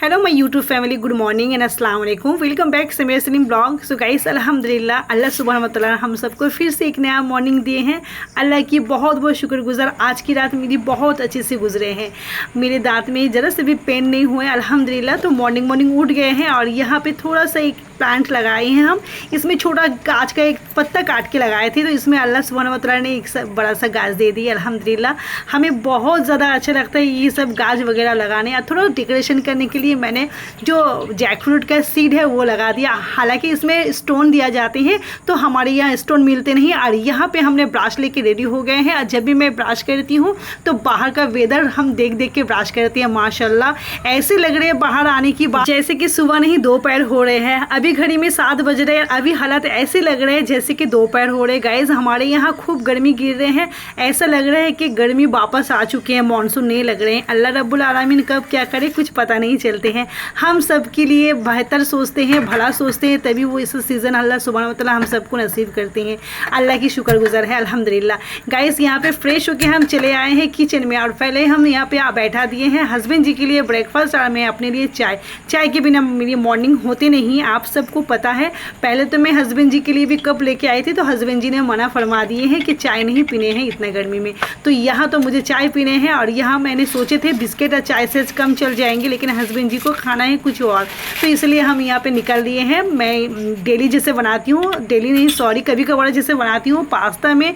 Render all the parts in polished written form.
Hello my YouTube family, good morning and अस्सलाम वालेकुम। Welcome back से मेरे सलीम ब्लॉग। सो गाइस, अल्हम्दुलिल्लाह अल्लाह सुब्हानहू व तआला हम सबको फिर से एक नया मॉर्निंग दिए हैं। अल्लाह की बहुत बहुत शुक्रगुजार। आज की रात मेरी बहुत अच्छे से गुजरे हैं। मेरे दांत में ज़रा से भी पेन नहीं हुए अल्हम्दुलिल्लाह। तो मॉर्निंग उठ गए हैं और यहाँ पे थोड़ा सा एक प्लांट लगाए हैं हम। इसमें छोटा गाछ का एक पत्ता काट के लगाए थे, तो इसमें अल्लाह सुब्हानहू व तआला ने एक बड़ा सा गाछ दे दिया अल्हम्दुलिल्लाह। हमें बहुत ज़्यादा अच्छा लगता है ये सब गाछ वगैरह लगाने। और थोड़ा डेकोरेशन करने के लिए मैंने जो जैकफ्रूट का सीड है वो लगा दिया। हालांकि इसमें स्टोन दिया जाते हैं, तो हमारे यहाँ स्टोन मिलते नहीं। और यहाँ पे हमने ब्रश लेके रेडी हो गए हैं। और जब भी मैं ब्रश करती हूँ तो बाहर का वेदर हम देख देख के ब्रश करती हैं। माशाल्लाह ऐसे लग रहे हैं बाहर आने की बात जैसे कि सुबह नहीं दोपहर हो रहे हैं। अभी घड़ी में 7 बज रहे हैं। अभी हालात ऐसे लग रहे हैं जैसे कि दोपहर हो रहे हैं। गाइज, हमारे यहाँ खूब गर्मी गिर रहे हैं। ऐसा लग रहा है कि गर्मी वापस आ चुके हैं, मानसून नहीं लग रहे हैं। अल्लाह रब्बुल आलमीन कब क्या करे कुछ पता नहीं चलते हैं। हम सब के लिए बेहतर सोचते हैं, भला सोचते हैं, तभी वो इस सीज़न अल्लाह सुब्हानहू व तआला हम सबको नसीब करते हैं। अल्लाह की शुक्रगुजार है अल्हम्दुलिल्लाह। गाइस, यहाँ पे फ्रेश होके हम चले आए हैं किचन में। और पहले हम यहाँ पे बैठा दिए हैं हस्बैंड जी के लिए ब्रेकफास्ट और मैं अपने लिए चाय के बिना मेरी मॉर्निंग होती नहीं, आप सबको पता है। पहले तो मैं हस्बैंड जी के लिए भी कप लेके आई थी, तो हस्बैंड जी ने मना फरमा दिए हैं कि चाय नहीं पीने हैं इतना गर्मी में। तो यहाँ तो मुझे चाय पीने हैं। और यहाँ मैंने सोचे थे बिस्किट और चाय से कम चल जाएंगे, लेकिन हस्बैंड जी को खाना है कुछ और, तो इसलिए हम यहाँ पे निकल लिए हैं। मैं डेली जैसे बनाती हूँ, डेली नहीं सॉरी कभी कभार जैसे बनाती हूँ, पास्ता में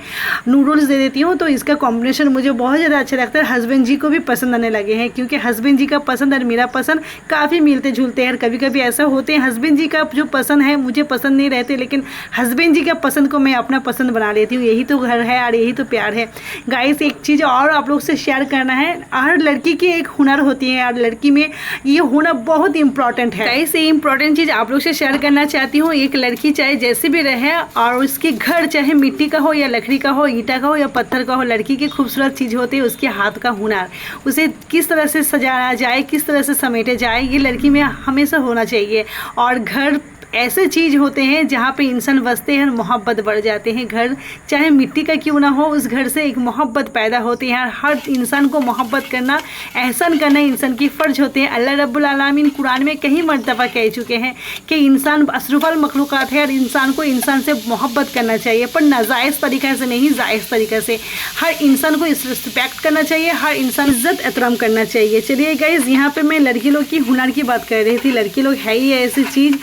नूडल्स दे देती हूँ। तो इसका कॉम्बिनेशन मुझे बहुत ज़्यादा अच्छा लगता है। हस्बैंड जी को भी पसंद आने लगे हैं, क्योंकि हस्बैंड जी का पसंद और मेरा पसंद काफ़ी मिलते जुलते हैं। कभी कभी ऐसा होते हैं हस्बैंड जी का जो पसंद है मुझे पसंद नहीं रहते, लेकिन हस्बैंड जी का पसंद को मैं अपना पसंद बना लेती हूँ। यही तो घर है और यही तो प्यार है। गाइस, एक चीज़ और आप लोग से शेयर करना है। हर लड़की की एक हुनर होती है और लड़की में ये हुनर बहुत इंपॉर्टेंट है। गाइस, ये इंपॉर्टेंट चीज़ आप लोग से शेयर करना चाहती हूँ। एक लड़की चाहे जैसे भी रहे और उसके घर चाहे मिट्टी का हो या लकड़ी का हो, ईंटा का हो या पत्थर का हो, लड़की की खूबसूरत चीज़ होती है उसके हाथ का हुनर। उसे किस तरह से सजाया जाए, किस तरह से समेटे जाए, ये लड़की में हमेशा होना चाहिए। और घर ऐसे चीज़ होते हैं जहाँ पे इंसान बसते हैं और मोहब्बत बढ़ जाते हैं। घर चाहे मिट्टी का क्यों ना हो, उस घर से एक मोहब्बत पैदा होती है। और हर इंसान को मोहब्बत करना, एहसान करना इंसान की फ़र्ज होते हैं। अल्लाह रब्बुल आलमीन कुरान में कई मर्तबा कह चुके हैं कि इंसान अशरफुल मखलूक़ात है और इंसान को इंसान से मोहब्बत करना चाहिए, पर नाजायज़ तरीक़े से नहीं, जायज़ तरीक़े से। हर इंसान को रिस्पेक्ट करना चाहिए, हर इंसान इज़्ज़त एहतराम करना चाहिए। चलिए गाइज़, यहाँ पर मैं लड़की लोग की हुनर की बात कर रही थी। लड़की लोग है ही ऐसी चीज़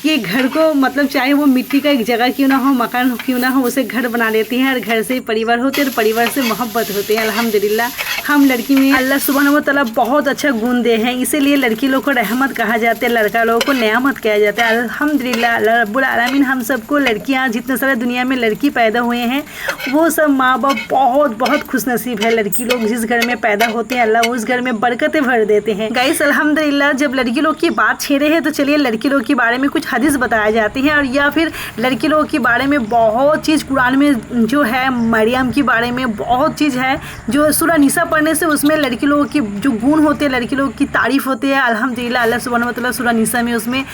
कि घर को मतलब चाहे वो मिट्टी का एक जगह क्यों ना हो, मकान क्यों ना हो, उसे घर बना लेती हैं। और घर से परिवार होते हैं और परिवार से मोहब्बत होते हैं। अल्हम्दुलिल्लाह हम लड़की में अल्लाह सुब्हानहू व तआला बहुत अच्छा गुण दे हैं, इसीलिए लड़की लोग को रहमत कहा जाता है, लड़का लोगों को नेमत कहा जाता है। अल्हम्दुलिल्लाह अल्लाह रब्बुल आलमीन हम सबको लड़कियाँ, जितने सारे दुनिया में लड़की पैदा हुए हैं वो सब माँ बाप बहुत बहुत खुश नसीब है। लड़की लोग जिस घर में पैदा होते हैं अल्लाह उस घर में बरकतें भर देते हैं। गाइस, अल्हम्दुलिल्लाह जब लड़की लोग की बात छेड़े हैं तो चलिए लड़की लोग के बारे में कुछ हदीस बताया जाती हैं। और या फिर लड़की लोगों के बारे में बहुत चीज़ कुरान में जो है, मरियम के बारे में बहुत चीज़ है जो सूरह निसा पढ़ने से उसमें लड़की लोगों की जो गुण होते हैं, लड़की लोगों की तारीफ़ होती है। अल्हम्दुलिल्लाह अल्लाह सुब्हानहू व तआला सूरह निसा में उसमें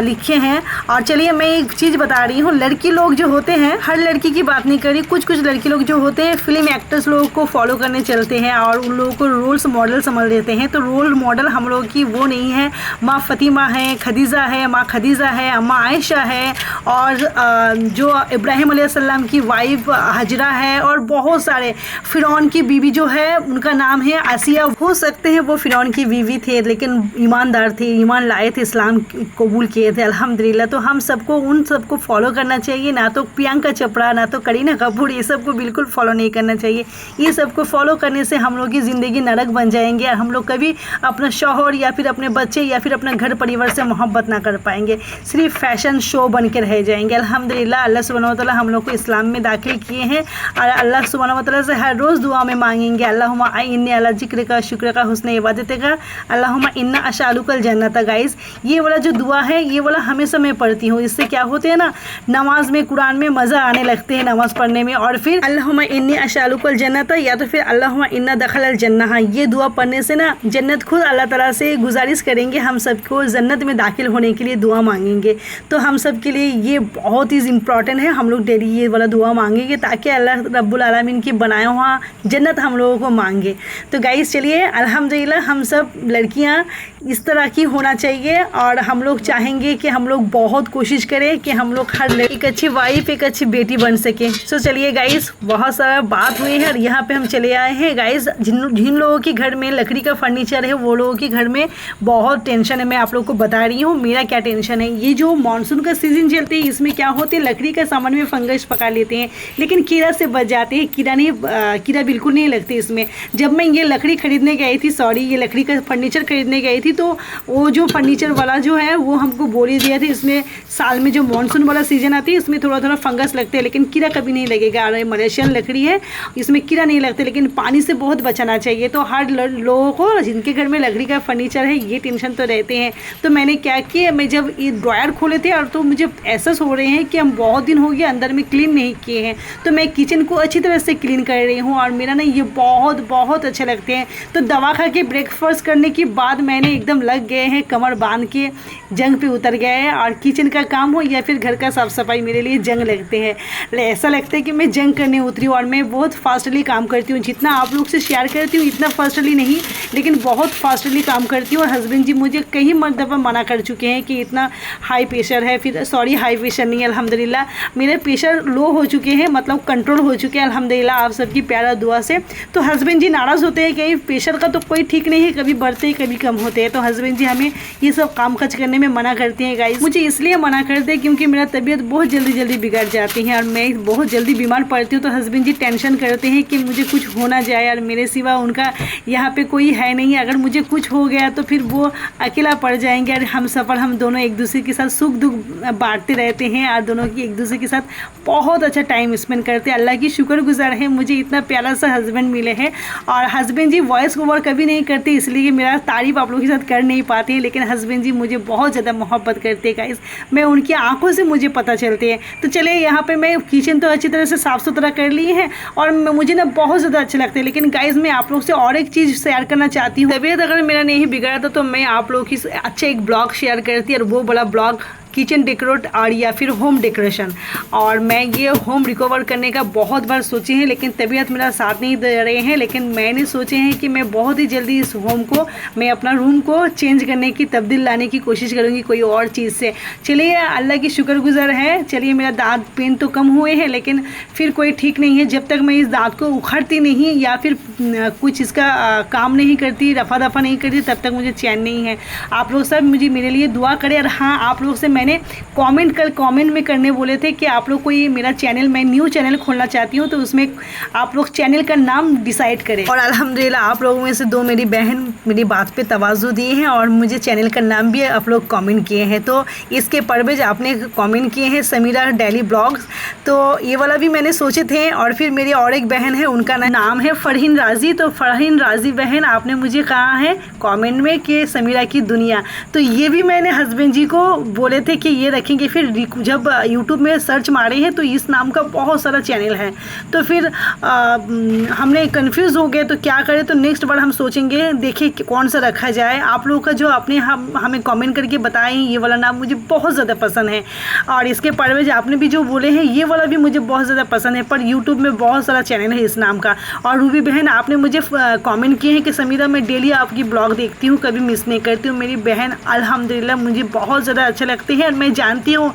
लिखे हैं। और चलिए मैं एक चीज़ बता रही हूँ, लड़की लोग जो होते हैं, हर लड़की की बात नहीं कर रही, कुछ लड़की लोग जो होते हैं फिल्म एक्टर्स लोगों को फॉलो करने चलते हैं और उन लोगों को रोल्स मॉडल समझ लेते हैं। तो रोल मॉडल हम लोगों की वो नहीं है। माँ फ़ातिमा है, खदीजा है, माँ खदीजा है, अम्मा आयशा है, और जो इब्राहिम अलैहिस्सलाम की वाइफ हजरा है, और बहुत सारे फ़िरौन की बीवी जो है उनका नाम है आसिया। हो सकते हैं वो फ़िरौन की बीवी थे लेकिन ईमानदार थे, ईमान लाए थे, इस्लाम कबूल किए थे अल्हम्दुलिल्लाह। तो हम सबको उन सबको फॉलो करना चाहिए, ना तो प्रियंका चोपड़ा, ना तो करीना कपूर, ये सबको बिल्कुल फॉलो नहीं करना चाहिए। ये सबको फॉलो करने से हम लोग की ज़िंदगी नरक बन जाएंगे और हम लोग कभी अपना शौहर या फिर अपने बच्चे या फिर अपना घर परिवार से मोहब्बत ना कर पाएंगे, सिर्फ फैशन शो बन के रह जाएंगे। अल्हम्दुलिल्लाह अल्लाह सुब्हानहू व तआला हम लोग को इस्लाम में दाखिल किए हैं और अल्लाह सुब्हानहू व तआला से हर रोज़ दुआ में मांगेंगे, अल्लाहुम्मा इन्नी अला ज़िक्र का शुक्र का हुस्न इबादत का, अल्लाहुम्मा इन्ना अशअलुकल जन्नत। गाइस, ये वाला जो दुआ है ये वाला हमेशा मैं पढ़ती हूँ। इससे क्या होते हैं ना, नमाज में कुरान में मज़ा आने लगते हैं नमाज़ पढ़ने में। और फिर अल्लाहुम्मा इन्नी अशअलुकल जन्नत या तो फिर अल्लाहुम्मा इन्ना दखलल जन्नह, ये दुआ पढ़ने से ना जन्नत खुद अल्लाह ताला से गुजारिश करेंगे हम सबको जन्नत में दाखिल होने के लिए दुआ मांगेंगे। मांगेंगे। तो हम सब के लिए ये बहुत ही इम्पॉर्टेंट है, हम लोग डेली ये वाला दुआ मांगेंगे ताकि अल्लाह रब्बुल आलमीन की बनाया हुआ जन्नत हम लोगों को मांगे। तो गाइस चलिए अल्हम्दुलिल्लाह हम सब लड़कियां इस तरह की होना चाहिए और हम लोग चाहेंगे कि हम लोग बहुत कोशिश करें कि हम लोग हर एक अच्छी वाइफ, एक अच्छी बेटी बन सके। सो चलिए गाइस बहुत सारा बात हुई है और यहाँ पे हम चले आए हैं गाइस। जिन लोगों के घर में लकड़ी का फर्नीचर है वो लोगों के घर में बहुत टेंशन है। मैं आप लोग को बता रही हूँ मेरा क्या टेंशन है। ये जो मानसून का सीजन चलते हैं इसमें क्या होते हैं, लकड़ी का सामान में फंगस पका लेते हैं लेकिन कीड़ा से बच जाते हैं। कीड़ा बिल्कुल नहीं लगते इसमें। जब मैं ये लकड़ी खरीदने गई थी, ये लकड़ी का फर्नीचर खरीदने गई थी, तो वो जो फर्नीचर वाला जो है वो हमको बोल ही दिया था इसमें साल में जो मानसून वाला सीजन आती है इसमें थोड़ा थोड़ा फंगस लगते हैं लेकिन कीड़ा कभी नहीं लगेगा। और मलेशियन लकड़ी है इसमें कीड़ा नहीं लगते लेकिन पानी से बहुत बचाना चाहिए। तो हर लोगों को जिनके घर में लकड़ी का फर्नीचर है ये टेंशन तो रहते हैं। तो मैंने क्या किया, मैं जब ये ड्रॉयर खोले थे और तो मुझे ऐसा हो रहे हैं कि हम बहुत दिन हो गया अंदर में क्लीन नहीं किए हैं। तो मैं किचन को अच्छी तरह से क्लीन कर रही हूँ और मेरा ना ये बहुत अच्छे लगते हैं। तो दवा खा के ब्रेकफास्ट करने के बाद मैंने एकदम लग गए हैं, कमर बांध के जंग पे उतर गए हैं। और किचन का काम हो या फिर घर का साफ सफाई मेरे लिए जंग लगते हैं। ऐसा लगता है कि मैं जंग करने उतरी हूँ और मैं बहुत फास्टली काम करती हूँ। जितना आप लोग से शेयर करती हूँ इतना फास्टली नहीं लेकिन बहुत फास्टली काम करती हूँ। और हस्बैंड जी मुझे कई मरतबा मना कर चुके हैं कि इतना हाई प्रेशर है, फिर सॉरी हाई प्रेशर नहीं, अल्हम्दुलिल्लाह मेरे प्रेशर लो हो चुके हैं, मतलब कंट्रोल हो चुके हैं अल्हम्दुलिल्लाह आप सबकी प्यारा दुआ से। तो हस्बैंड जी नाराज़ होते हैं कि प्रेशर का तो कोई ठीक नहीं है, कभी बढ़ते हैं कभी कम होते हैं। तो हस्बैंड जी हमें ये सब काम काज करने में मना करते हैं गाइस। मुझे इसलिए मना करते हैं क्योंकि मेरा तबीयत बहुत जल्दी बिगड़ जाती है और मैं बहुत जल्दी बीमार पड़ती हूँ। तो हस्बैंड जी टेंशन करते हैं कि मुझे कुछ हो ना जाए और मेरे सिवा उनका यहाँ पे कोई है नहीं। अगर मुझे कुछ हो गया तो फिर वो अकेला पड़ जाएंगे और हम दोनों एक दूसरे के साथ सुख दुख बांटते रहते हैं और दोनों की एक दूसरे के साथ बहुत अच्छा टाइम स्पेंड करते हैं। अल्लाह की शुक्रगुजार है मुझे इतना प्यारा सा हस्बैंड मिले हैं। और हस्बैंड जी वॉइस ओवर कभी नहीं करते इसलिए मेरा तारीफ आप लोगों के साथ कर नहीं पाते हैं, लेकिन हस्बैंड जी मुझे बहुत ज़्यादा मोहब्बत करते हैं गाइस। मैं उनकी आंखों से मुझे पता चलते हैं। तो चलिए यहाँ पे मैं किचन तो अच्छी तरह से साफ़ सुथरा कर ली है और मुझे ना बहुत ज़्यादा अच्छे लगते हैं। लेकिन गाइस मैं आप लोग से और एक चीज़ शेयर करना चाहती हूँ। तबीयत अगर मेरा नहीं बिगड़ा था तो मैं आप लोग की अच्छा एक ब्लॉग शेयर करती और वो बड़ा ब्लॉग किचन डेकोरेट और या फिर होम डेकोरेशन। और मैं ये होम रिकवर करने का बहुत बार सोची है लेकिन तबीयत मेरा साथ नहीं दे रहे हैं। लेकिन मैंने सोचे हैं कि मैं बहुत ही जल्दी इस होम को, मैं अपना रूम को चेंज करने की, तब्दील लाने की कोशिश करूँगी कोई और चीज़ से। चलिए अल्लाह की शुक्रगुजार है। चलिए मेरा दांत पेन तो कम हुए हैं लेकिन फिर कोई ठीक नहीं है। जब तक मैं इस दांत को उखाड़ती नहीं या फिर कुछ इसका काम नहीं करती, रफा दफा नहीं करती, तब तक मुझे चैन नहीं है। आप लोग सब मुझे मेरे लिए दुआ करें। और हाँ, आप लोग से मैंने कमेंट में करने बोले थे कि आप लोग कोई मेरा चैनल, मैं न्यू चैनल खोलना चाहती हूँ तो उसमें आप लोग चैनल का नाम डिसाइड करें। और अल्हम्दुलिल्लाह आप लोगों में से 2 मेरी बहन मेरी बात पे तवाज़ु दिए हैं और मुझे चैनल का नाम भी आप लोग कमेंट किए हैं। तो इसके परवेज आपने कमेंट किए हैं समीरा डेली ब्लॉग्स, तो ये वाला भी मैंने सोचे थे। और फिर मेरी और एक बहन है उनका नाम है फरहीन राजी। तो फरहीन राजी बहन आपने मुझे कहा है कमेंट में कि समीरा की दुनिया, तो ये भी मैंने हस्बैंड जी को बोले थे कि ये रखेंगे। फिर जब यूट्यूब में सर्च मारे हैं तो इस नाम का बहुत सारा चैनल है। तो फिर हमने कंफ्यूज हो गए तो क्या करें। तो नेक्स्ट बार हम सोचेंगे, देखिए कौन सा रखा जाए। आप लोगों का जो अपने हमें कमेंट करके बताएं ये वाला नाम मुझे बहुत ज़्यादा पसंद है। और इसके परवेज आपने भी जो बोले हैं ये वाला भी मुझे बहुत ज़्यादा पसंद है। पर यूट्यूब में बहुत सारा चैनल है इस नाम का। और रूबी बहन आपने मुझे कमेंट किए हैं कि समीरा मैं डेली आपकी ब्लॉग देखती हूँ, कभी मिस नहीं करती हूँ। मेरी बहन अल्हम्दुलिल्लाह मुझे बहुत ज़्यादा अच्छे लगते हैं और मैं जानती हूँ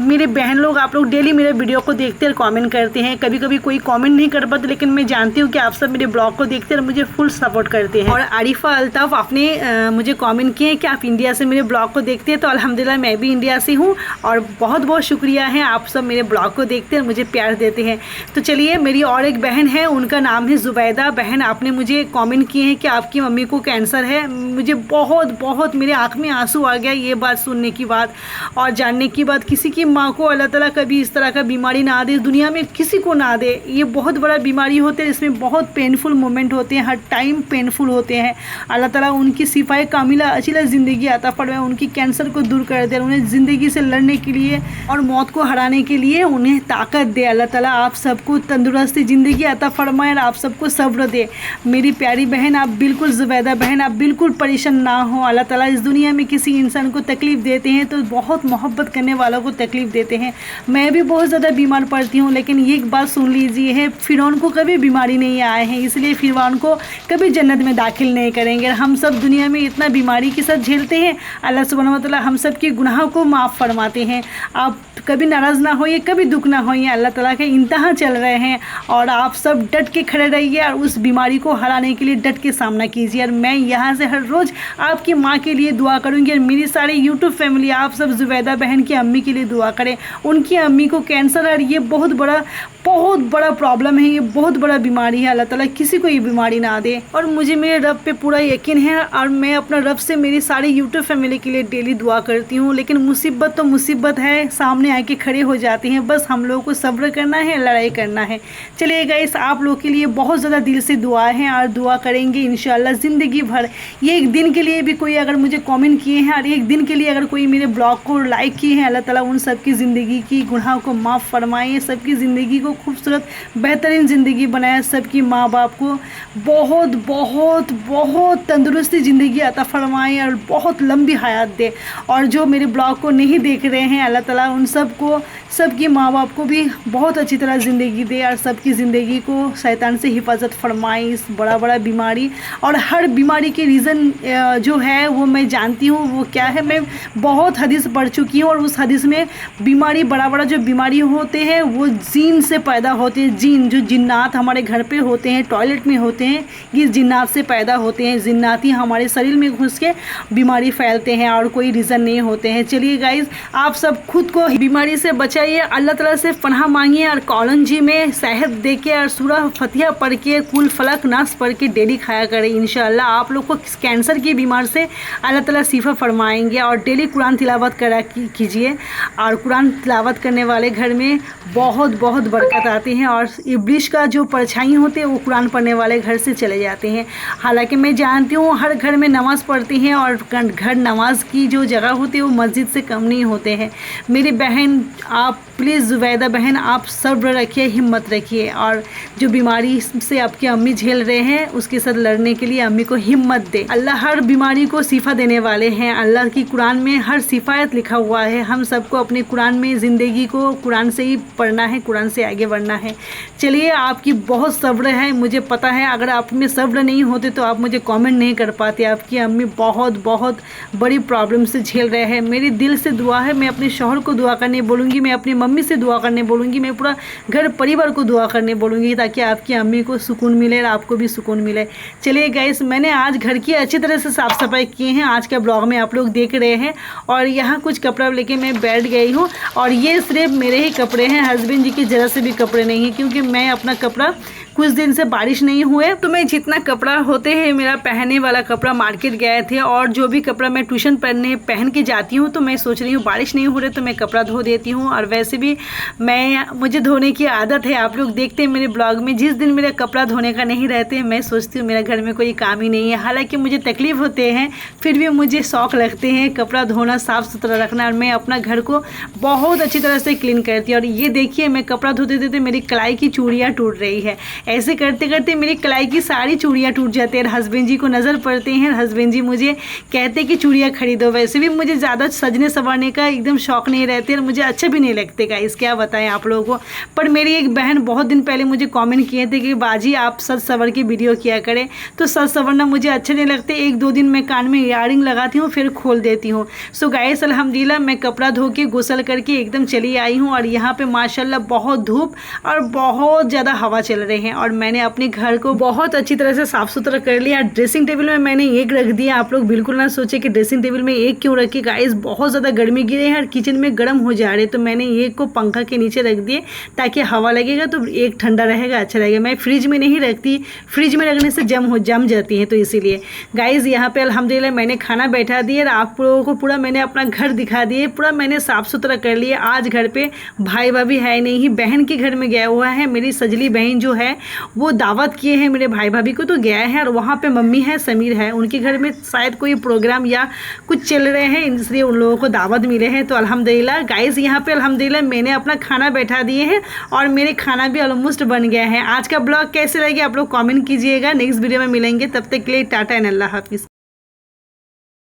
मेरे बहन लोग, आप लोग डेली मेरे वीडियो को देखते और कमेंट करते हैं। कभी कभी कोई कमेंट नहीं कर पाते लेकिन मैं जानती हूँ कि आप सब मेरे ब्लॉग को देखते और मुझे फुल सपोर्ट करते हैं। और आरिफा अल्ताफ़ आपने मुझे कमेंट किए कि आप इंडिया से मेरे ब्लॉग को देखते हैं। तो अल्हम्दुलिल्लाह मैं भी इंडिया से हूँ और बहुत बहुत शुक्रिया है, आप सब मेरे ब्लॉग को देखते हैं और मुझे प्यार देते हैं। तो चलिए मेरी और एक बहन है उनका नाम है जुबैदा बहन। आपने मुझे कमेंट किए हैं कि आपकी मम्मी को कैंसर है। मुझे बहुत मेरे आँख में आंसू आ गया ये बात सुनने की बाद और जानने की बात। किसी की माँ को अल्लाह ताला कभी इस तरह का बीमारी ना दे, दुनिया में किसी को ना दे। ये बहुत बड़ा बीमारी होते हैं, इसमें बहुत पेनफुल मोमेंट होते हैं, हर टाइम पेनफुल होते हैं। अल्लाह ताला उनकी सिफाए कामिला अचिला ज़िंदगी अता फरमाए, उनकी कैंसर को दूर कर दे, उन्हें ज़िंदगी से लड़ने के लिए और मौत को हराने के लिए उन्हें ताकत दे। अल्लाह ताला आप सबको तंदुरुस्ती ज़िंदगी अता फरमाए और आप सबको सब्र दे। मेरी प्यारी बहन आप बिल्कुल, जुबैदा बहन आप बिल्कुल परेशान ना हो। अल्लाह ताला इस दुनिया में किसी इंसान को तकलीफ़ देते हैं तो बहुत बहुत मोहब्बत करने वालों को तकलीफ़ देते हैं। मैं भी बहुत ज़्यादा बीमार पड़ती हूँ, लेकिन ये एक बात सुन लीजिए है, फ़िरौन को कभी बीमारी नहीं आए हैं, इसलिए फ़िरौन को कभी जन्नत में दाखिल नहीं करेंगे। हम सब दुनिया में इतना बीमारी के साथ झेलते हैं, अल्लाह सुब्हानहू व तआला हम सब के गुनाहों को माफ़ फरमाते हैं। आप कभी नाराज़ ना होइए, कभी दुख ना होइए, अल्लाह ताला के इम्तिहान चल रहे हैं और आप सब डट के खड़े रहिए और उस बीमारी को हराने के लिए डट के सामना कीजिए। और मैं यहाँ से हर रोज़ आपकी माँ के लिए दुआ करूँगी और मेरी सारी यूट्यूब फैमिली, आप सब जुबैदा बहन की अम्मी के लिए दुआ करें। उनकी अम्मी को कैंसर और ये बहुत बड़ा प्रॉब्लम है, ये बहुत बड़ा बीमारी है। अल्लाह ताला किसी को ये बीमारी ना दे। और मुझे मेरे रब पे पूरा यकीन है और मैं अपना रब से मेरी सारी यूट्यूब फैमिली के लिए डेली दुआ करती हूँ। लेकिन मुसीबत तो मुसीबत है, सामने आके खड़े हो जाती हैं, बस हम लोगों को सब्र करना है, लड़ाई करना है। चलिए गाइस, आप लोग के लिए बहुत ज़्यादा दिल से दुआ है और दुआ करेंगे इंशाल्लाह ज़िंदगी भर। ये एक दिन के लिए भी कोई अगर मुझे कमेंट किए हैं और एक दिन के लिए अगर कोई मेरे ब्लॉग को लाइक किए हैं, अल्लाह ताला उन सबकी ज़िंदगी की गुनाहों को माफ़ फरमाए, सबकी ज़िंदगी को खूबसूरत बेहतरीन ज़िंदगी बनाए, सबकी माँ बाप को बहुत बहुत बहुत तंदुरुस्ती ज़िंदगी अता फरमाए और बहुत लंबी हयात दे। और जो मेरे ब्लॉग को नहीं देख रहे हैं, अल्लाह ताला उन सबको, सबकी माँ बाप को भी बहुत अच्छी तरह ज़िंदगी दे और सबकी ज़िंदगी को शैतान से हिफाजत फरमाए। इस बड़ा बीमारी और हर बीमारी के रीज़न जो है वो मैं जानती हूँ वो क्या है। मैं बहुत हदीस पढ़ चुकी हूँ और उस हदीस में बीमारी बड़ा जो बीमारी होते हैं वो जीन से पैदा होते हैं। जीन, जो जिन्नात हमारे घर पे होते हैं, टॉयलेट में होते हैं, ये जिन्नात से पैदा होते हैं। जिन्नात ही हमारे शरीर में घुस के बीमारी फैलते हैं और कोई रीज़न नहीं होते हैं। चलिए गाइज, आप सब खुद को बीमारी से बचाइए, अल्लाह ताला से पनाह मांगिए और कॉलन जी में शहद दे के और सूरह फतिहा पढ़ के, कुल फलक नास पढ़ के डेली खाया करें। इंशाअल्लाह आप लोग को कैंसर की बीमार से अल्लाह ताला शिफा फरमाएंगे। और डेली कुरान तिलावत करा कीजिए और कुरान तिलावत करने वाले घर में बहुत बरकत आती है और इब्लिस का जो परछाई होते हैं वो कुरान पढ़ने वाले घर से चले जाते हैं। हालांकि मैं जानती हूँ हर घर में नमाज़ पढ़ती हैं और घर नमाज की जो जगह होती है वो मस्जिद से कम नहीं होते हैं। मेरी बहन, आप प्लीज़ जुबैदा बहन, आप सब्र रखिए, हिम्मत रखिए और जो बीमारी से आपकी अम्मी झेल रहे हैं उसके साथ लड़ने के लिए अम्मी को हिम्मत दे। अल्लाह हर बीमारी को शिफा देने वाले हैं। अल्लाह की कुरान में हर सिफायत लिखा हुआ है। हम सबको अपने कुरान में ज़िंदगी को कुरान से ही पढ़ना है, कुरान से आगे बढ़ना है। चलिए, आपकी बहुत सब्र है, मुझे पता है। अगर आप में सब्र नहीं होते तो आप मुझे कमेंट नहीं कर पाते। आपकी अम्मी बहुत बड़ी प्रॉब्लम से झेल रहे हैं। मेरी दिल से दुआ है, मैं अपने शौहर को दुआ करने बोलूँगी, मैं अपनी मम्मी से दुआ करने बोलूँगी, मैं पूरा घर परिवार को दुआ करने बोलूँगी ताकि आपकी अम्मी को सुकून मिले और आपको भी सुकून मिले। चलिए गाइस, मैंने आज घर की अच्छी तरह से साफ़ सफाई की है। आज के ब्लॉग में आप लोग देख रहे हैं और यहाँ कुछ कपड़ा लेके मैं बैठ गई हूँ और ये सिर्फ मेरे ही कपड़े हैं, हस्बैंड जी के ज़रा से भी कपड़े नहीं हैं, क्योंकि मैं अपना कपड़ा कुछ दिन से बारिश नहीं हुए तो मैं जितना कपड़ा होते हैं मेरा पहनने वाला कपड़ा मार्केट गए थे और जो भी कपड़ा मैं ट्यूशन पढ़ने पहन के जाती हूँ तो मैं सोच रही हूँ बारिश नहीं हो रही तो मैं कपड़ा धो देती हूँ। और वैसे भी मुझे धोने की आदत है, आप लोग देखते हैं मेरे ब्लॉग में, जिस दिन मेरा कपड़ा धोने का नहीं रहते मैं सोचती हूँ मेरा घर में कोई काम ही नहीं है। हालांकि मुझे तकलीफ़ होते हैं फिर भी मुझे शौक़ लगते हैं कपड़ा धोना, साफ़ सुथरा रखना और मैं अपना घर को बहुत अच्छी तरह से क्लीन करती हूँ। और ये देखिए, मैं कपड़ा धोते धोते मेरी कलाई की चूड़ियाँ टूट रही है। ऐसे करते करते मेरी कलाई की सारी चूड़ियाँ टूट जाती है। हस्बैंड जी को नज़र पड़ते हैं, हस्बैंड जी मुझे कहते कि चूड़ियाँ खरीदो। वैसे भी मुझे ज़्यादा सजने संवरने का एकदम शौक़ नहीं रहते और मुझे अच्छा भी नहीं लगते गाइस, क्या बताएं आप लोगों को। पर मेरी एक बहन बहुत दिन पहले मुझे कमेंट किए थे कि बाजी आप सज सवर की वीडियो किया करें, तो सज सवरना मुझे अच्छे नहीं लगते। 1-2 दिन मैं कान में इयररिंग लगाती हूँ फिर खोल देती हूँ। सो गाइस, अल्हम्दुलिल्लाह मैं कपड़ा धो के गुसल करके एकदम चली आई हूँ और यहाँ पे माशाल्लाह बहुत धूप और बहुत ज़्यादा हवा चल रही है और मैंने अपने घर को बहुत अच्छी तरह से साफ़ सुथरा कर लिया। ड्रेसिंग टेबल में मैंने एक रख दिया। आप लोग बिल्कुल ना सोचे कि ड्रेसिंग टेबल में एक क्यों रखी गाइस, बहुत ज़्यादा गर्मी गिरे हैं और किचन में गर्म हो जा रहे, तो मैंने एक को पंखा के नीचे रख दिए ताकि हवा लगेगा तो एक ठंडा रहेगा, अच्छा रहेगा। मैं फ्रिज में नहीं रखती, फ्रिज में रखने से जम जाती हैं, तो इसीलिए गाइस यहाँ पे अल्हम्दुलिल्लाह मैंने खाना बैठा दिया और आप लोगों को पूरा मैंने अपना घर दिखा दिए, पूरा मैंने साफ़ सुथरा कर लिया। आज घर पे भाई भाभी है नहीं, बहन के घर में गया हुआ है। मेरी सजली बहन जो है वो दावत किए हैं मेरे भाई भाभी को, तो गया है और वहाँ पे मम्मी है, समीर है, उनके घर में शायद कोई प्रोग्राम या कुछ चल रहे हैं, इसलिए उन लोगों को दावत मिले हैं। तो अल्हम्दुलिल्लाह गाइस यहाँ पे अल्हम्दुलिल्लाह मैंने अपना खाना बैठा दिए हैं और मेरे खाना भी ऑलमोस्ट बन गया है। आज का ब्लॉग कैसे लगे आप लोग कमेंट कीजिएगा। नेक्स्ट वीडियो में मिलेंगे, तब तक के लिए टाटा एंड अल्लाह हाफिज़।